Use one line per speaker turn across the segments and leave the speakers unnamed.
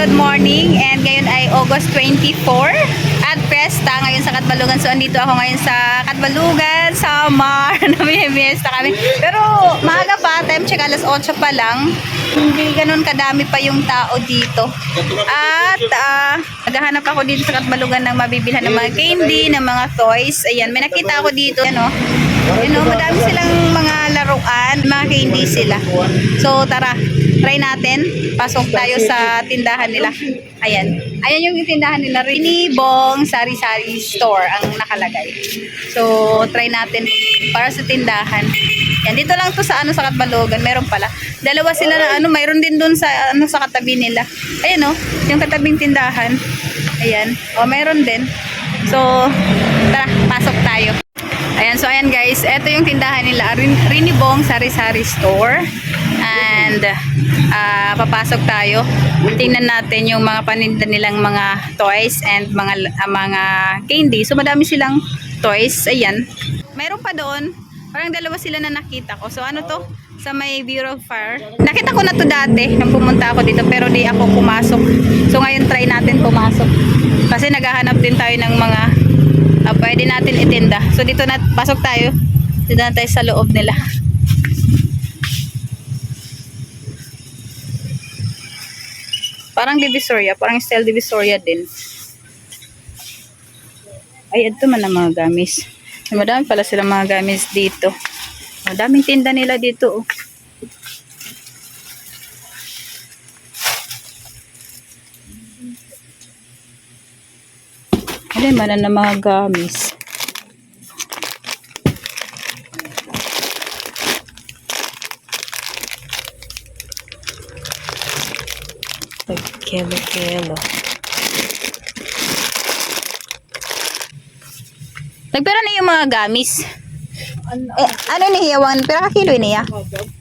good morning. And ngayon ay August 24 at Fiesta ngayon sa Katbalogan. So andito ako ngayon sa Katbalogan, Samar. Namimiesta kami. Pero maaga pa, time check alas 8 pa lang. Hindi ganun kadami pa yung tao dito. At naghahanap ako dito sa Katbalogan ng mabibilhan ng mga candy, ng mga toys. Ayan, may nakita ako dito, madami silang mga laruan, mga candy sila. So tara, try natin. Pasok tayo sa tindahan nila. Ayan yung tindahan nila. Rinibong Sari-Sari Store ang nakalagay. So try natin para sa tindahan. Yan, dito lang to sa sa Katbalogan. Meron pala. Dalawa sila na mayroon din doon sa sa katabi nila. Ayan yung katabing tindahan. Ayan. Meron din. So tara, pasok tayo. Ayan, so ayan guys, ito yung tindahan nila, Rinibong Sari-Sari Store. And papasok tayo. Tingnan natin yung mga paninda nilang mga toys and mga candy. So madami silang toys. Ayan. Mayroon pa doon. Parang dalawa sila na nakita ko. So ano to? Sa may Bureau of Fire. Nakita ko na to dati nung pumunta ako dito pero di ako pumasok. So ngayon try natin pumasok. Kasi naghahanap din tayo ng mga pwede natin itinda. So dito na pasok tayo. Dito na tayo sa loob nila. Parang Divisoria, parang style Divisoria din. Ay, ito man ang mga gamis. Madami pala silang mga gamis dito. Madaming tinda nila dito. Ano man na mga gamis. Kelo. Nagpera na yung mga gamis. Ano nihiyawan? Pera ka kilo niya?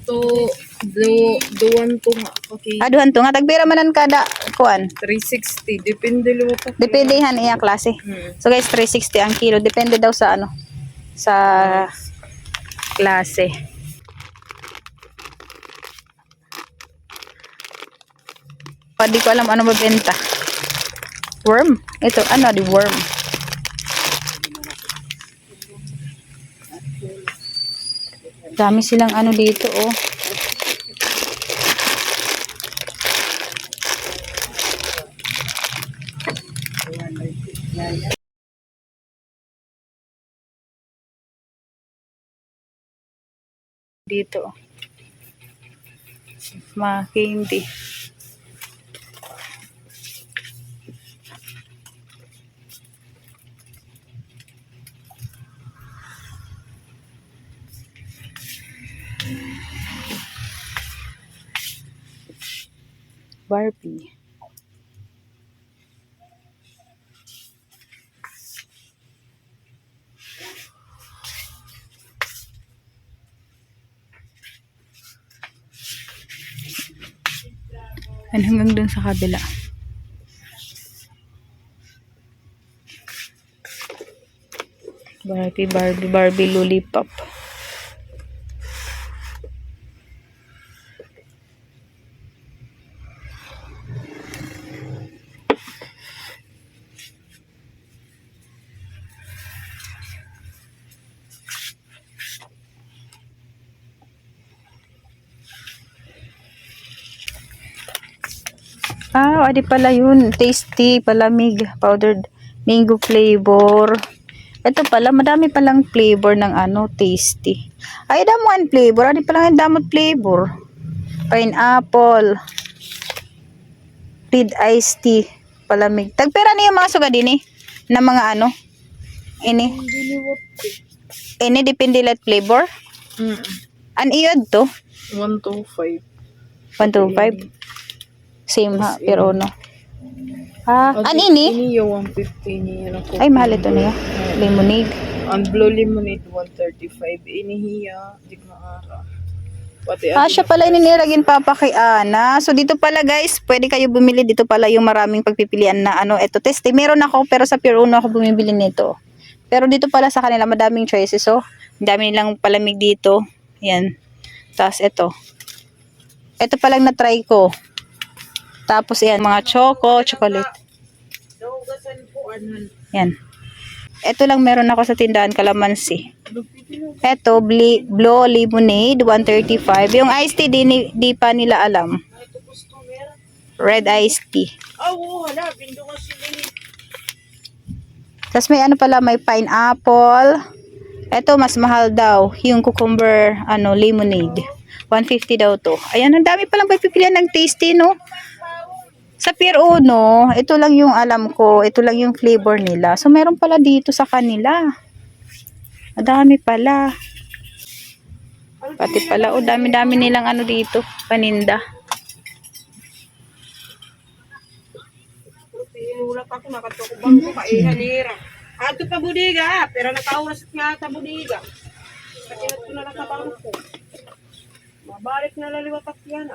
Duwan to nga. Okay.
Duhan to nga. Tagpera manan kada kuan?
360. Depende lo pa.
Dependehan iya klase. So guys, 360 ang kilo. Depende daw sa sa klase. Di ko alam ano mabenta. Worm? Ito, di worm. Dami silang dito, Dito, mga candy. Barbie. Hanggang dun sa kabila. Barbie lollipop. Adi pala yun. Tasty, palamig, powdered mango flavor. Ito pala, madami palang flavor ng tasty. Ay, damuan flavor. Adi pala yung damot flavor. Pineapple. Red iced tea. Palamig. Tagpera na yung mga suga din na mga Ini depende let flavor. An iyod to?
125.
125. Same ha, pero ini?
Ini yung 150 niya.
Ay, mahal ito niya. Lemonade.
Ang blue lemonade, 135. Inihiya, di maara.
Siya pala ininiragin papa kay Ana. So, dito pala guys, pwede kayo bumili. Dito pala yung maraming pagpipilian na ito, testi. Meron ako, pero sa Pure Uno ako bumibili nito. Pero dito pala sa kanila, madaming choices. So, dami nilang palamig dito. Yan. Tapos, ito. Ito palang na-try ko. Tapos yan, mga chocolate. Yan. Ito lang meron ako sa tindahan, kalamansi. Ito, Blue Lemonade, 135. Yung iced tea, di pa nila alam. Red iced tea. Tapos may ano pala, may pineapple. Ito, mas mahal daw. Yung cucumber, lemonade. 150 daw to. Ayan, ang dami palang pagpipilian ng tasty, no? Sa Pier 1, ito lang yung alam ko. Ito lang yung flavor nila. So, meron pala dito sa kanila. Madami pala. Pati pala, dami-dami nilang ano dito. Paninda.
Wala pa ako nakatukubang ko kaihanira. Ato pa budiga, pero nakauras nga ta budiga. Kakinat ko na lang sa bangko. Mabalik na laliwat at yan.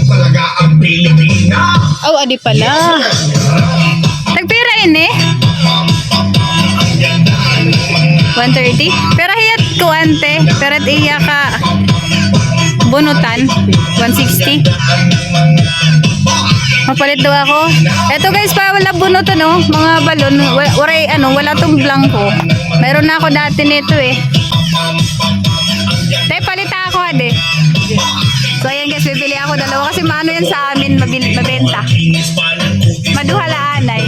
Talaga ang Pilipinas.
Oh, adi pala. Nagpira yun eh. 130. Pero hiyat ko ante. Pero iya ka bunutan. 160. Mapalit daw ako. Eto guys, pa wala bunutan oh. Mga balon. Wala tong blanco. Meron na ako dati nito eh. Tay, palita ako ade. So ayan guys, bibili ako dalawa kasi maano yan sa amin mabenta. Maduhalaan ay.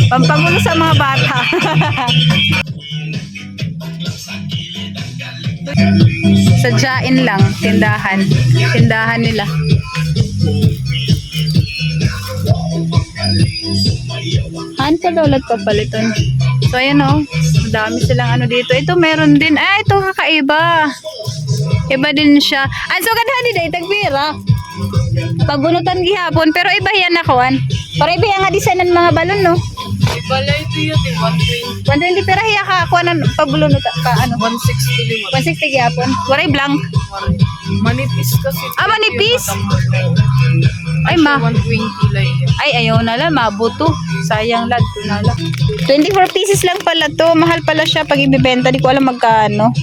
Pampangulo sa mga bata. Sadyain lang, tindahan. Tindahan nila. Haan ka daw paliton. So ayan o, madami silang ano dito. Ito meron din. Ito kakaiba. Iba din siya. Ang sugat hadi day tagpira. Pagunutan gihapon pero iba yan nakuan. Para iba yang nga design ng mga balon no.
Ibala ito yun, 120.
120 pero hiya ka kuan ng pabulunot pa ano.
160
160 gihapon. Waray blank.
Manipis kasi.
Manipis. Ay
120 lang yun.
Ay ayaw na lang mabuto. Sayang lad to na lang. 24 pieces lang pala to. Mahal pala siya pag ibebenta. Di ko alam magkano.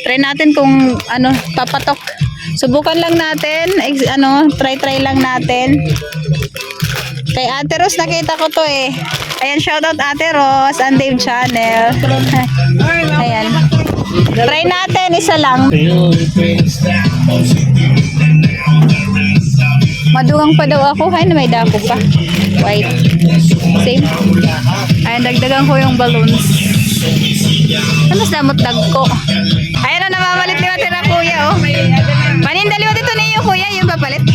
Try natin kung papatok. Subukan lang natin. Try lang natin. Kay Ate Ros nakita ko to eh. Ayan, shoutout Ate Ros and Dave Channel. Ayan. Try natin, isa lang. Madugang pa daw ako. Ay, may dako pa. White. Same. Ayan, dagdagan ko yung balloons. Mas damot dagko. Ayan na, namamalit liwat na kuya, oh. Paninda liwat ito niyo, kuya, yung papalit.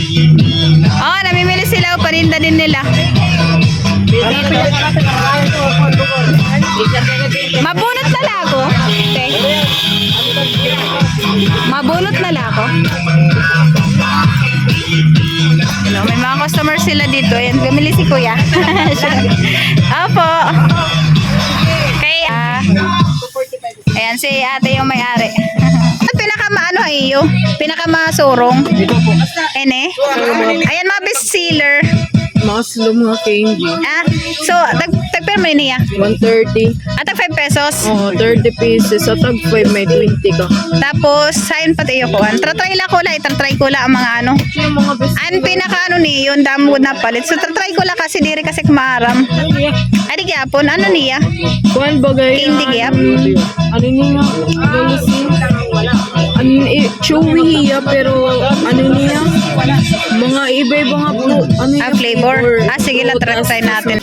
Oh, namimili sila, oh, paninda din nila. Mabunot na lang ako. Okay. Mabunot na lang ako. May mga customer sila dito. Ayan, bumili si kuya. Opo. Kaya, ayan, si ate yung may-ari. At pinakamaano iyo? Pinakamasurong? Ene? Ayan, mga bestseller.
Mas mga candy.
So, tagper mo niya?
130.
At 5 pesos?
Oo, 30 pieces. Sa tag 5 may 20 ka.
Tapos, sayon pati yung kuhan. Tratry lang ko lang. Tratry ko lang ang mga ano.
Yung mga best.
Ang pinaka yun, damo na palit. So, tratry ko lang kasi diri kasi kumaram. Ay, di gyapon. Ano niya?
Kuan bagay.
Candy gyap?
Ano niya? Chewy hiya pero ano niya? Mga iba-iba nga po.
Ang flavor? Sige lang, try natin.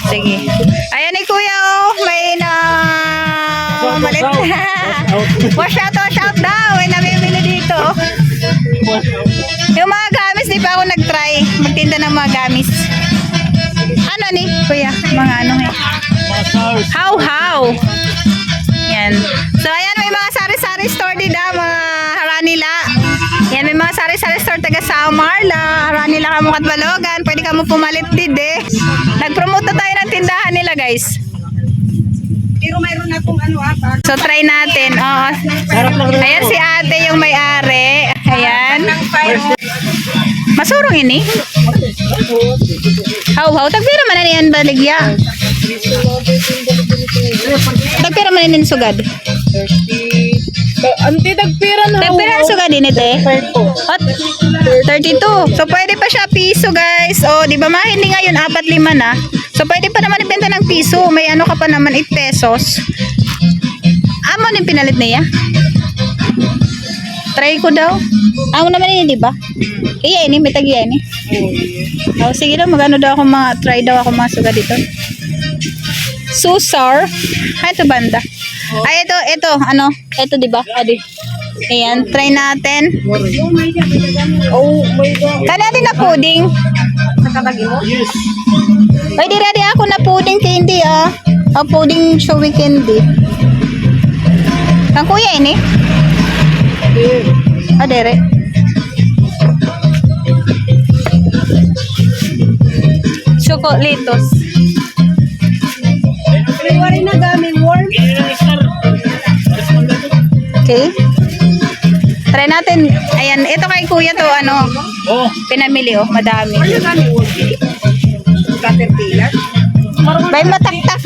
Sige. Ayan ni kuya, oh. May malit. Wash out daw. May namimili dito. Yung mga gamis, di pa ako nag-try. Magtinda ng mga gamis. Ano ni, kuya? Mga ano eh. How? Yan. So, ayan, may mga sari-sari store din mga haranila. Yan, may mga sari-sari store taga Samar la. Haranila ka mo Katbalogan. Pwede ka mo pumalit din eh. Nag-promote na tayo ng tindahan nila, guys.
Pero mayroon akong ano apat.
So try natin. Oo. Ayan si ate yung may-ari. Ayan. Masurong ini. Haw, tagpira man na niyan baligya. Tagpira man na sugad.
Anti dagpira na.
Tagpira ang sugad din ito eh. 32. So pwede pa siya piso guys. O di ba mahindi ngayon 4-5 na. So pwede pa naman ibenta ng piso. May ano ka pa naman 8 pesos. Amo din pinalit niya. Try ko daw. Amo naman ini di ba? Iya ini, may tagya ini. Oh, sige daw, magano daw ako try daw ako masuga dito. Susar. Ay, ito banda. Ay, ito, ano, ito di ba? Adi. Ayan, try natin.
Oh my God.
Kaya natin na pudding.
Nakatagi mo? Yes.
Ay, di ready ako na pudding candy ah. O, pudding chewy candy. Ang kuya ini? Ah, dere. Chocolitos.
Wari na gaming warm.
Okay. Try natin. Ayan, ito kay kuya to, ano, pinamili oh, madami.
Ano gaming warm? Caterpillar.
Bay mataktak.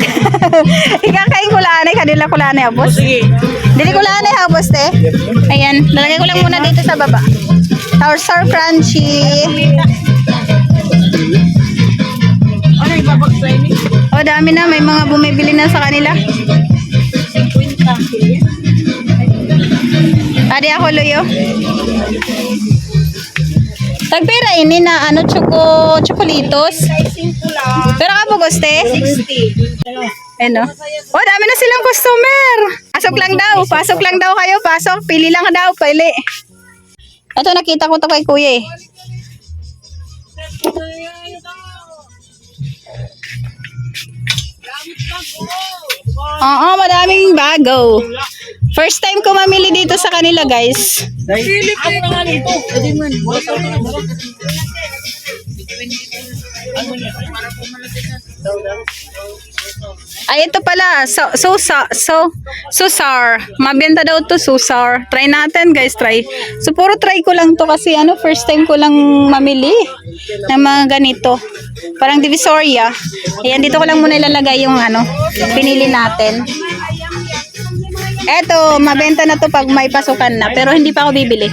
Ikaw kay kulanay, kanila kulanay abos.
Sige.
Dili kulanay abos te. Ayan, lalagay ko lang muna dito sa baba. Sour crunchy.
Ano ibabag sa ini?
Oh, dami na, may mga bumibili na sa kanila.
50.
Adi ako luyo. Tagpira ini na ano chocolitos.
Sizing ko lang.
Pero ka guste?
60.
Ano? Oh, dami na silang customer. Pasok lang daw kayo, pasok. Pili lang daw, pili. Ito nakita ko to kay kuya eh. Oo, madaming bago. First time ko mamili dito sa kanila, guys. Ay, ito pala. Susar. Mabenta daw to susar. Try natin, guys. Try. So, puro try ko lang to kasi first time ko lang mamili ng mga ganito. Parang Divisoria. Ayan, dito ko lang muna ilalagay yung pinili natin. Eto, mabenta na to pag may pasukan na. Pero hindi pa ako bibili.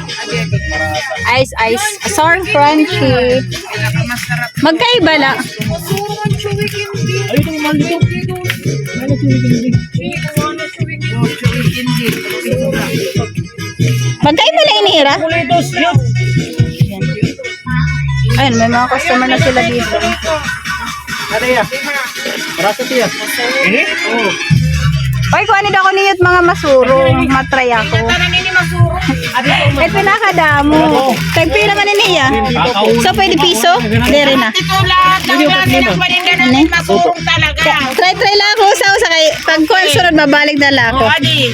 Ice. Sour crunchy. Magkaiba la. Magkaiba la inira. Ayun, may mga customer na sila dito.
Ada ya? Rasa tiya. Ini? Oh.
Oy, kuhanin ako ninyo't mga masurong. Matry ako. Ay, pinakadamo. Tagpila man niya. So, pwede piso? Dere na.
Ito lahat ng klase ng paninda natin masurong talaga.
Try lang ako sa kay pag sunod babalik na lang ako.
O, adi.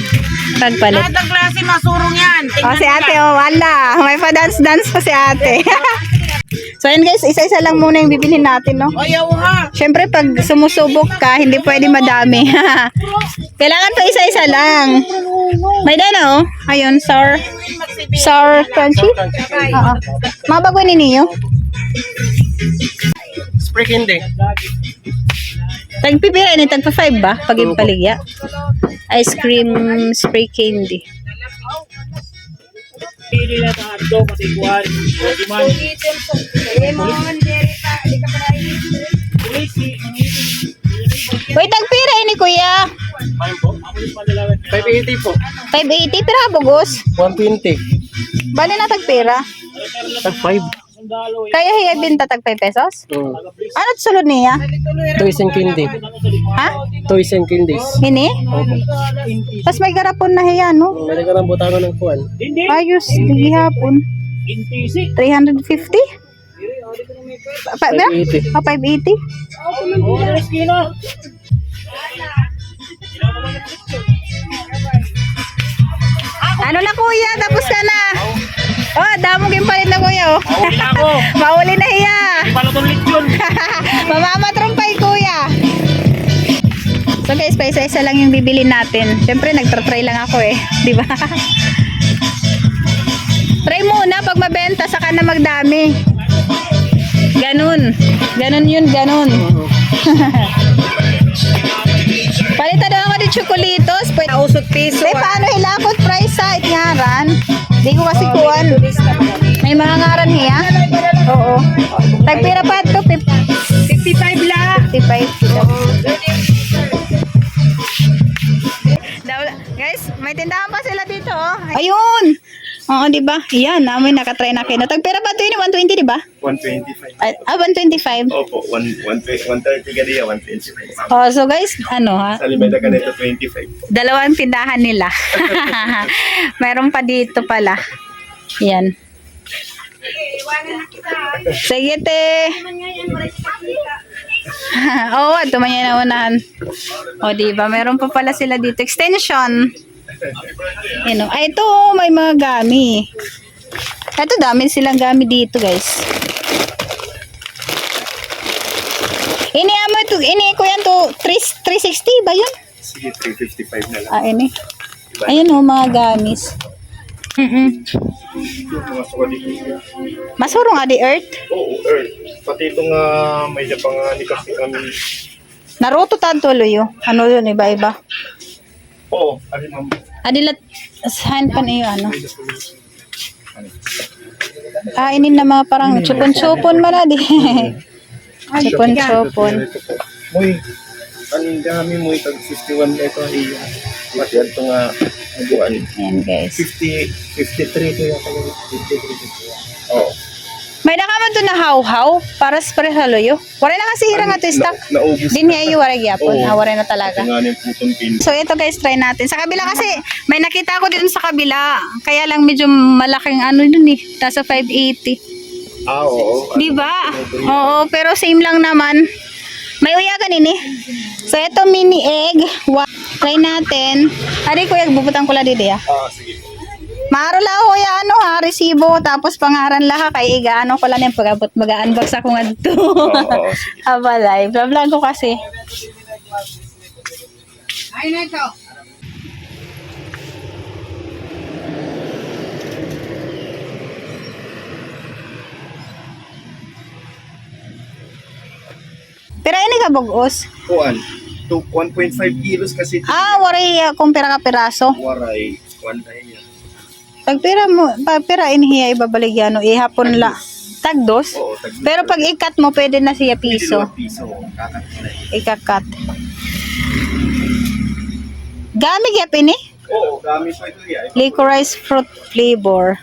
Pagpalit.
Lahat ng klase masurong yan.
O, si ate, wala. May pa-dance pa si ate. So, ayan guys, isa-isa lang muna yung bibilhin natin, no?
Ayaw ha.
Siyempre, pag sumusubok ka, hindi pwede madami. Kailangan pa isa-isa lang. May dana, oh. Ayun, sour crunchy. Oo. Mabago ni niyo.
Spray candy.
Tagpipira ni tagpa 5 ba? Pag ipaligya. Ice cream spray candy.
Pili na ta hotdog kasi kuan. Diman.
Uy, tagpira ini kuya.
580 po.
580 pira bugos.
120.
Bali na tagpira.
Tag 5.
Kaya hiya binta tag 5 pesos? Ano sulod niya?
Toys and candy.
Ha?
Toys and candies.
Ini? Tapos may garapon na hiya, no?
Meron ka ng butangan ng kuan.
Ayos, di hapon. 350? Pa, ba?
580.
580? Ano na kuya? Tapos ka na. Oh, damo yung palit na kuya. Oh.
Mauli na ako.
Mauli na hiya.
Di pala itong lechon.
Mamamatrompay kuya. So So guys, pa isa-isa lang yung bibili natin. Siyempre, nagtry lang ako eh. Di ba? Try muna. Pag mabenta, saka na magdami. Ganun. Ganun yun, ganun. Palitan daw ako ng chocolitos.
Nausot piso.
Eh, paano hilakot price sa itngaran? Di ko kasi kuwan. May mga ngaran hiya? Oo. Tagpira pa ito,
55 la.
55. Guys, may tindahan pa sila dito, oh. Ayun! Oo, di ba? Yan, namin nakatry na kayo. Tagpira pa ito yun, 120, di ba?
125.
125.
Opo, 130 ka diya, 125.
Oh, so guys, ano ha?
Sa limay na ka nito, 25.
Dalawang tindahan nila. Mayroon pa dito pala. Yan. Sige, te. Oo, oh, tumanya na unahan. O, diba? Meron pa pala sila dito. Extension. Yan o. Ay, ito, may mga gami. Ito, dami silang gami dito, guys. Ini ko yan to, 360 ba yun?
Sige, 355 na lang.
Ah, ini. Ayun o, mga gamis.
Mga sukali.
Masurong adi earth.
Oo, Earth. Pati itong may na pang nikas kami.
Naruto tantulo yo. Ano yun, iba-iba.
Oo, ano ma'am.
Adilat, saan pa niyo, ano? Ah, inin na mga parang chupon-chupon man adi. Chupon-chupon.
Moy, ang dami mo itag 51 na ito ay pati ito nga buwan.
Ayan, guys.
53 ko yung kami. 53. Oo.
May nakaman to na how-how para sa parehalo yo. Wala na kasi hirang ato stock.
Naubos
Din niya iyo warag yapon.
Oo.
Wala na talaga.
Nga yung putong pin.
So ito guys, try natin. Sa kabila kasi, may nakita ko dito sa kabila. Kaya lang medyo malaking ano dun eh. Nasa 580.
Oo.
Di ba? Oo, pero same lang naman. May uyagan ini. So ito mini egg. Try natin. Ari kuya, bubutang ko lang dito ya.
Sige.
Maaro lang ako ya, ano ha, resibo, tapos pangaran lang ha, kay iga, ano ko lang yung pag-abot, mag-unbox ako nga dito.
Oo, sige.
Abalay, vlog ko kasi.
Ay, na ito.
Pero ini ka bugos.
Kuan. 1.5 kilos kasi
Waray kung pira ka piraso.
waray. Kuan tayo yan.
Pag pira inihiya ibabaligyan, ihapon la. Tagdos.
Oo, tag.
Pero pag ikat mo, pwede na siya piso.
Piso. Kakat na yun.
Ikakat. Gamig yap ini.
Oo, gamit pa ito yan.
Licorice fruit flavor.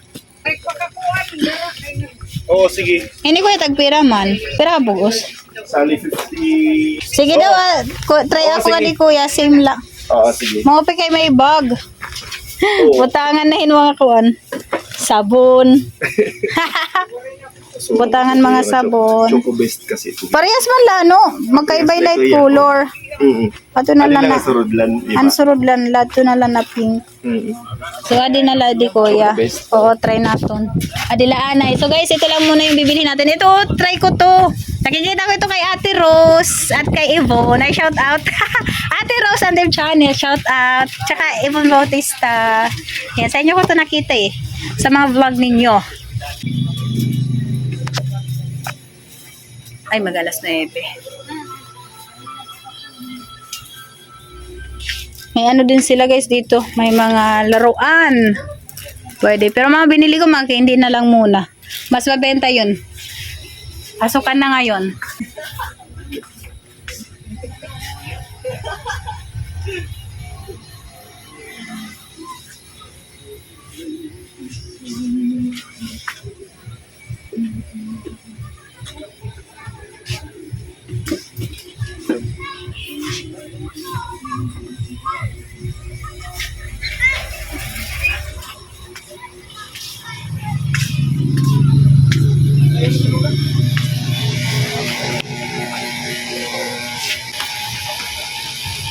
Oo, sige.
Ini ko yung tagpira man. Pira ka bugos.
Sali 50.
Sige daw, try
Oo,
ako
sige.
ni kuya, same lang.
Oo, sige.
Mga kay may bag.
Oo.
Butangan na mga kuan. Sabon. Butangan mga sabon.
Choco best kasi ito.
Parehas man la, no? Magkaibay light color. Ato na lang na.
Surudlan.
Ansurudlan la, ato na lang na pink. So, adi na la, di kuya.
Choco best.
Oo, try natin. Adi la, anay. So guys, ito lang muna yung bibili natin. Ito, try ko to. Nakikita ko ito kay Ate Rose at kay Yvonne. Ay, shout out. Ate Rose and their channel, shout out. Tsaka Yvonne Bautista. Yan, sa inyo ko to nakita eh. Sa mga vlog ninyo. Ay, mag-alas 9. May ano din sila guys dito. May mga laruan. Pwede. Pero mga binili ko, mga hindi na lang muna. Mas mabenta yun. Pasukan na ngayon.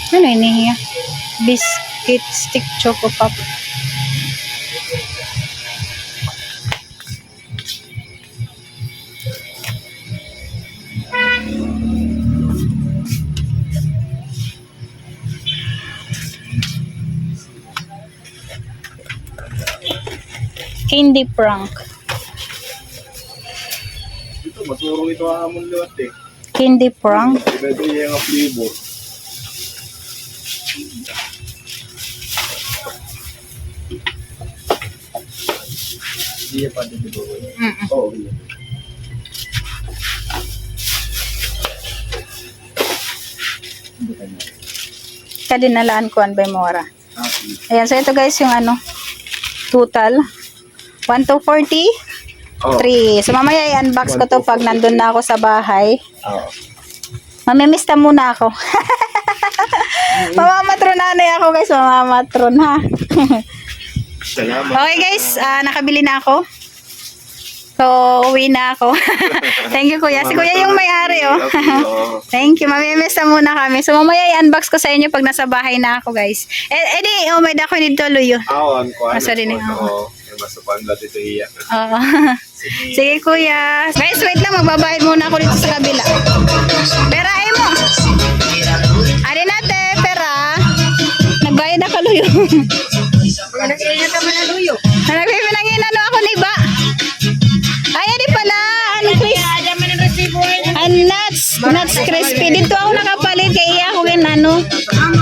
Ano ini ya? Biscuit stick choco pop. Candy prank.
Ito, masurong ito hamon liwat eh.
Candy prank.
Iba-iba yung flavor. Hindi pa din ito. Oo.
Kadinalaan ko by Mora. Ayan, so ito guys yung ano, total. 1 to 40.
Oo.
3. So mamaya i-unbox ko to pag nandun na ako sa bahay.
Oo.
Mamimista muna ako. Mamamatron na ako guys, mamamatron ha.
Salamat.
Okay guys, nakabili na ako. So, uwi na ako. Thank you kuya. Si kuya yung may-ari oh. Thank you. Mamimista muna kami. So, mamaya i-unbox ko sa inyo pag nasa bahay na ako guys. Di, oh, may dako nito luyo.
Awan ko.
Sorry na.
Oo. Masupan lahat ito iya.
Oo. Sige kuya. Guys, wait lang. Magbabayad muna ako dito sa kabila. Pera ay mo. Ari nate, pera. Nagbayad na kaluyo.
Nag-iingat naman ang luyo.
Nagpipinangin ano ako ni ba? Ay, di pala. Ano, Chris?
Ada man ang resibo ay
Nuts crispy. Dito ako nakapalit. Kaya iya ako yung ano.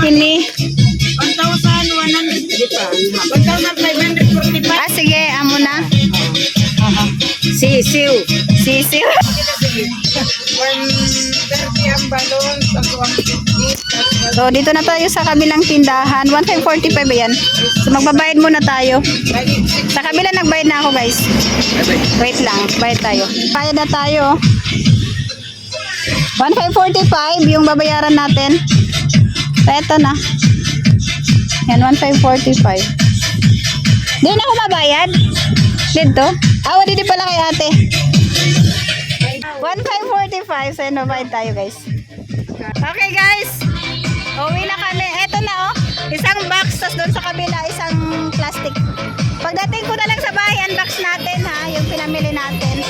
Ini.
1,145.
Ah, sige. Amo na.
Sisiw.
Sisiw.
130 ang balon. Ako ang 50.
So, dito na tayo sa kabilang tindahan. 1,545 ba yan? So, magbabayad muna tayo. Sa kabila, nagbayad na ako, guys. Wait lang. Bayad tayo. Bayad na tayo. 1,545 yung babayaran natin. So, eto na. Yan, 1,545. Di na ako mabayad. Dito. Dito pala kay ate. 1,545. So, yan, mabayad tayo, guys. Okay, guys. Uwi na kami. Eto na, oh. Isang box, tas doon sa kabila, isang plastic. Pagdating ko na lang sa bahay, unbox natin, ha. Yung pinamili natin.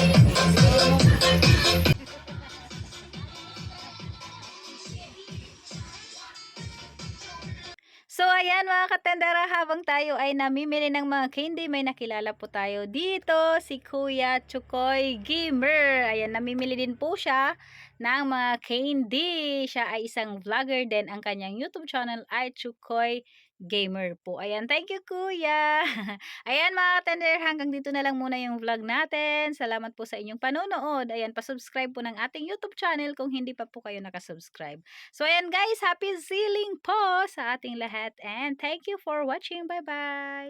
So, ayan mga katendera, habang tayo ay namimili ng mga candy, may nakilala po tayo dito, si Kuya Chukoy Gamer. Ayan, namimili din po siya ng mga candy. Siya ay isang vlogger din. Ang kanyang YouTube channel ay Chukoy Gamer po. Ayan, thank you Kuya. Ayan mga katendera, hanggang dito na lang muna yung vlog natin. Salamat po sa inyong panonood. Ayan, pasubscribe po ng ating YouTube channel kung hindi pa po kayo nakasubscribe. So, ayan guys, happy sealing po sa ating lahat and thank you for watching. Bye-bye!